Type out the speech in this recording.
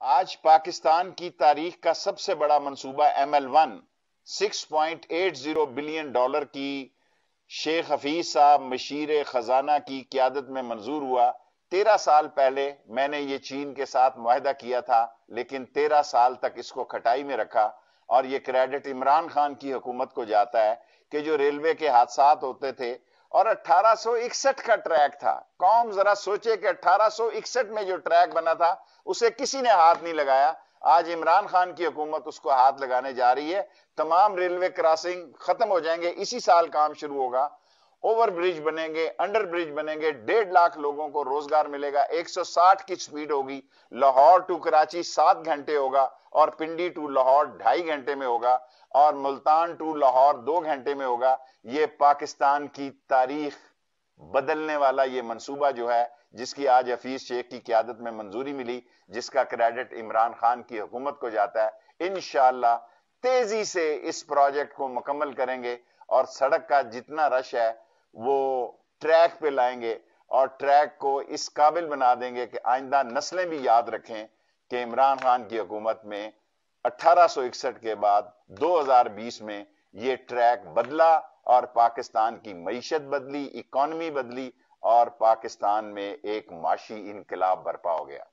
आज पाकिस्तान की तारीख का सबसे बड़ा मंसूबा ML1 $6.80 बिलियन की शेख हफीज साहब मशीर खजाना की क़यादत में मंजूर हुआ। 13 साल पहले मैंने ये चीन के साथ मुआहदा किया था, लेकिन 13 साल तक इसको खटाई में रखा और ये क्रेडिट इमरान खान की हुकूमत को जाता है कि जो रेलवे के हादसात होते थे और 1861 का ट्रैक था। कौम जरा सोचे कि 1861 में जो ट्रैक बना था उसे किसी ने हाथ नहीं लगाया। आज इमरान खान की हुकूमत उसको हाथ लगाने जा रही है। तमाम रेलवे क्रॉसिंग खत्म हो जाएंगे, इसी साल काम शुरू होगा। ओवर ब्रिज बनेंगे, अंडर ब्रिज बनेंगे, 1.5 लाख लोगों को रोजगार मिलेगा। 160 की स्पीड होगी। लाहौर टू कराची 7 घंटे होगा और पिंडी टू लाहौर 2.5 घंटे में होगा और मुल्तान टू लाहौर 2 घंटे में होगा। ये पाकिस्तान की तारीख बदलने वाला ये मंसूबा जो है, जिसकी आज हफीज शेख की क़यादत में मंजूरी मिली, जिसका क्रेडिट इमरान खान की हुकूमत को जाता है। इंशाअल्लाह तेजी से इस प्रोजेक्ट को मुकम्मल करेंगे और सड़क का जितना रश है वो ट्रैक पे लाएंगे और ट्रैक को इस काबिल बना देंगे कि आइंदा नस्लें भी याद रखें कि इमरान खान की हुकूमत में 1861 के बाद 2020 में ये ट्रैक बदला और पाकिस्तान की मईशत बदली, इकॉनमी बदली और पाकिस्तान में एक माशी इनकलाब बर्पा हो गया।